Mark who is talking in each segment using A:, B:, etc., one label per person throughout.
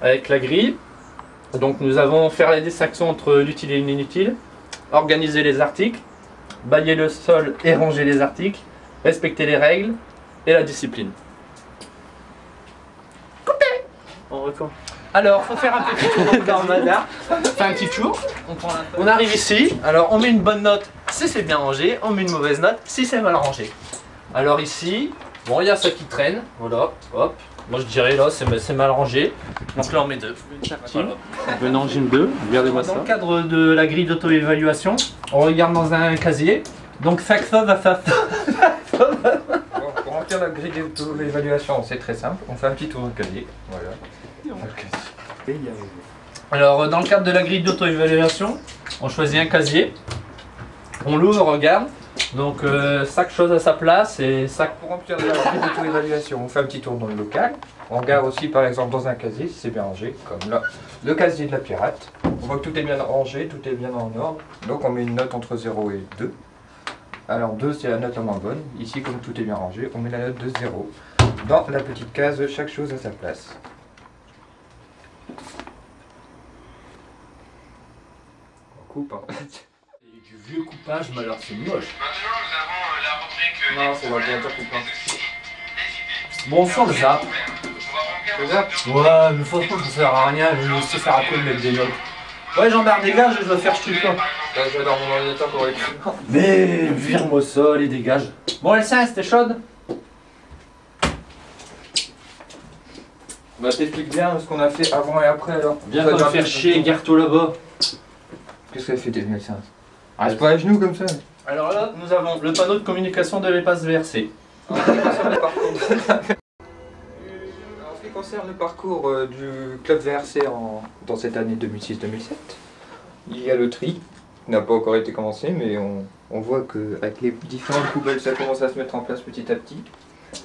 A: avec la grille. Donc nous avons faire la distinction entre l'utile et l'inutile, organiser les articles, balayer le sol et ranger les articles, respecter les règles et la discipline. Coupé. On recommence. Alors, faut faire un petit tour dans le bazar. On fait un petit tour. On arrive ici. Alors, on met une bonne note si c'est bien rangé. On met une mauvaise note si c'est mal rangé. Alors ici, bon, il y a ça qui traîne. Voilà, hop. Moi je dirais là, c'est mal rangé. Donc là, on met 2. Voilà. Venant, j'ai une 2. Regardez-moi ça. Dans le cadre de la grille d'auto-évaluation, on regarde dans un casier. Donc, chaque chose à sa.
B: Pour remplir la grille d'auto-évaluation, c'est très simple. On fait un petit tour de casier. Voilà.
A: Alors, dans le cadre de la grille d'auto-évaluation, on choisit un casier, on l'ouvre, on regarde. Donc, chaque chose à sa place et chaque.
B: Pour remplir la grille d'auto-évaluation, on fait un petit tour dans le local. On regarde aussi, par exemple, dans un casier si c'est bien rangé, comme là, le casier de la pirate. On voit que tout est bien rangé, tout est bien en ordre. Donc, on met une note entre 0 et 2. Alors, 2, c'est la note la moins bonne. Ici, comme tout est bien rangé, on met la note de 0. Dans la petite case, chaque chose à sa place. Coupe, hein.
A: Du vieux coupage, mais alors c'est moche.
C: Maintenant, nous avons la rubrique.
B: Non, c'est l'ordinateur coupant.
A: Bon, sans le zap.
B: Le zap?
A: Ouais, mais franchement, ça sert à rien. Je sais faire à quoi de mettre des notes. Ouais, Jean-Bert, dégage, je dois faire ce truc-là.
B: Là, je vais dans mon ordinateur pour écrire.
A: Mais vire-moi ça, allez, dégage. Bon, Elsa, c'était chaude?
B: Bah, t'expliques bien ce qu'on a fait avant et après alors.
A: Viens pas me faire chier, garde-toi là-bas.
B: Qu'est-ce qu'elle fait tes ça? Reste pas à genoux comme ça.
A: Alors là, nous avons le panneau de communication de l'espace VRC.
B: En ce qui concerne le parcours du club VRC dans cette année 2006-2007, il y a le tri, qui n'a pas encore été commencé, mais on voit qu'avec les différentes poubelles, ça commence à se mettre en place petit à petit.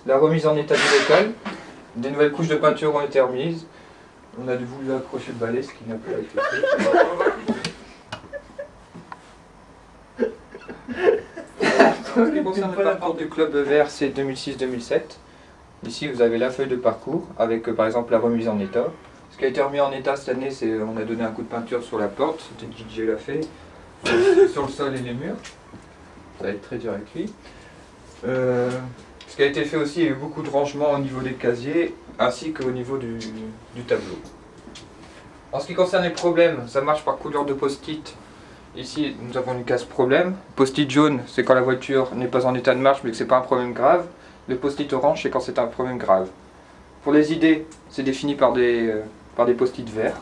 B: La remise en état du local, des nouvelles couches de peinture ont été remises. On a voulu accrocher le balai, ce qui n'a pas été fait. En ce qui concerne le parcours du club VRC 2006-2007, ici vous avez la feuille de parcours avec par exemple la remise en état. Ce qui a été remis en état cette année, c'est on a donné un coup de peinture sur la porte, c'était DJ l'a fait, sur le sol et les murs. Ça va être très dur avec lui. Ce qui a été fait aussi, il y a eu beaucoup de rangements au niveau des casiers ainsi qu'au niveau du tableau. En ce qui concerne les problèmes, ça marche par couleur de post-it. Ici, nous avons une case problème. Post-it jaune, c'est quand la voiture n'est pas en état de marche mais que c'est pas un problème grave. Le post-it orange, c'est quand c'est un problème grave. Pour les idées, c'est défini par des post-it verts.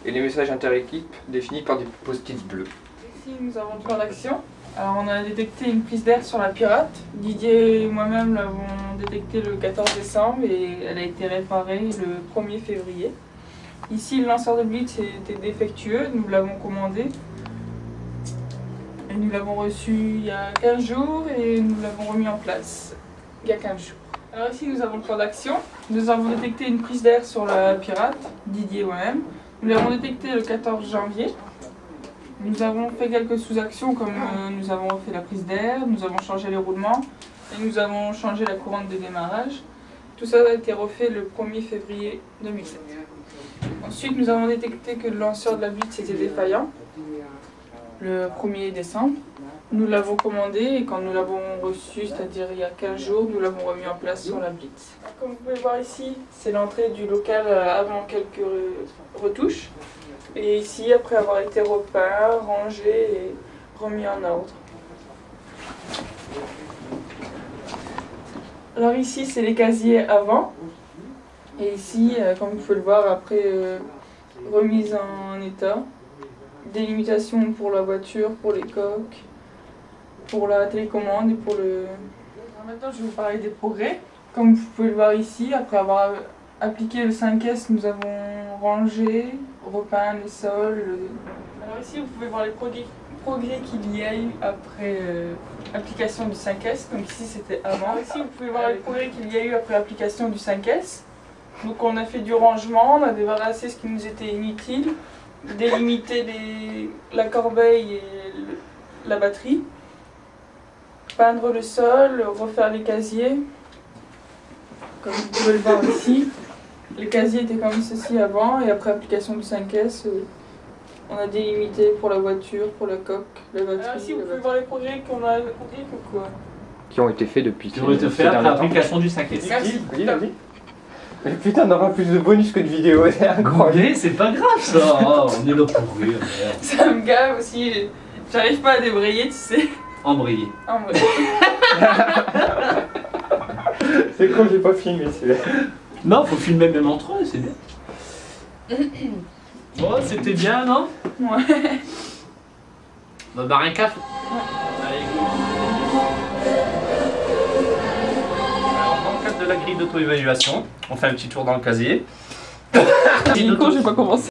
B: Et les messages inter-équipes, définis par des post-it bleus.
D: Ici, nous avons le plan d'action. Alors, on a détecté une prise d'air sur la pirate. Didier et moi-même l'avons détectée le 14 décembre et elle a été réparée le 1er février. Ici, le lanceur de blitz était défectueux, nous l'avons commandé. Et nous l'avons reçu il y a 15 jours et nous l'avons remis en place il y a 15 jours. Alors ici, nous avons le plan d'action. Nous avons détecté une prise d'air sur la pirate, Didier et moi-même. Nous l'avons détecté le 14 janvier. Nous avons fait quelques sous-actions comme nous avons refait la prise d'air, nous avons changé les roulements et nous avons changé la courante de démarrage. Tout ça a été refait le 1er février 2007. Ensuite, nous avons détecté que le lanceur de la blitz était défaillant le 1er décembre. Nous l'avons commandé et quand nous l'avons reçu, c'est-à-dire il y a 15 jours, nous l'avons remis en place sur la blitz. Comme vous pouvez voir ici, c'est l'entrée du local avant quelques retouches. Et ici, après avoir été repeint, rangé et remis en ordre. Alors ici, c'est les casiers avant. Et ici, comme vous pouvez le voir, après remise en état. Délimitation pour la voiture, pour les coques, pour la télécommande et pour le... Alors maintenant, je vais vous parler des progrès. Comme vous pouvez le voir ici, après avoir appliqué le 5S, nous avons rangé, repeint les sols. Alors ici, vous pouvez voir les progrès qu'il y a eu après application du 5S. Donc ici, c'était avant. Alors ici, vous pouvez voir les progrès qu'il y a eu après l'application du 5S. Donc on a fait du rangement, on a débarrassé ce qui nous était inutile, délimité la corbeille et la batterie, peindre le sol, refaire les casiers, comme vous pouvez le voir ici. les casiers étaient comme ceci avant et après application du 5S, on a délimité pour la voiture, pour la coque, la batterie. Ah si, vous pouvez voir les projets qu'on a accomplis ou quoi?
B: Qui ont été faits depuis.
A: Qui ont été faits après l'application du 5S.
D: Merci.
B: Oui, vas-y. Mais putain, on aura plus de bonus que de vidéos, c'est incroyable.
A: Mais c'est pas grave ça, oh, on est là pour rire.
D: Ça me gave aussi, j'arrive pas à débrayer, tu sais.
A: Embrayer.
D: Embrayer.
B: C'est con, j'ai pas filmé celui-là.
A: Non, faut filmer même entre eux, c'est bien. Bon, c'était bien, non?
D: Ouais.
A: On va boire un café.
D: Ouais.
A: Allez, go. Alors, dans le cadre de la grille d'auto-évaluation, on fait un petit tour dans le casier.
D: Nico, j'ai pas commencé.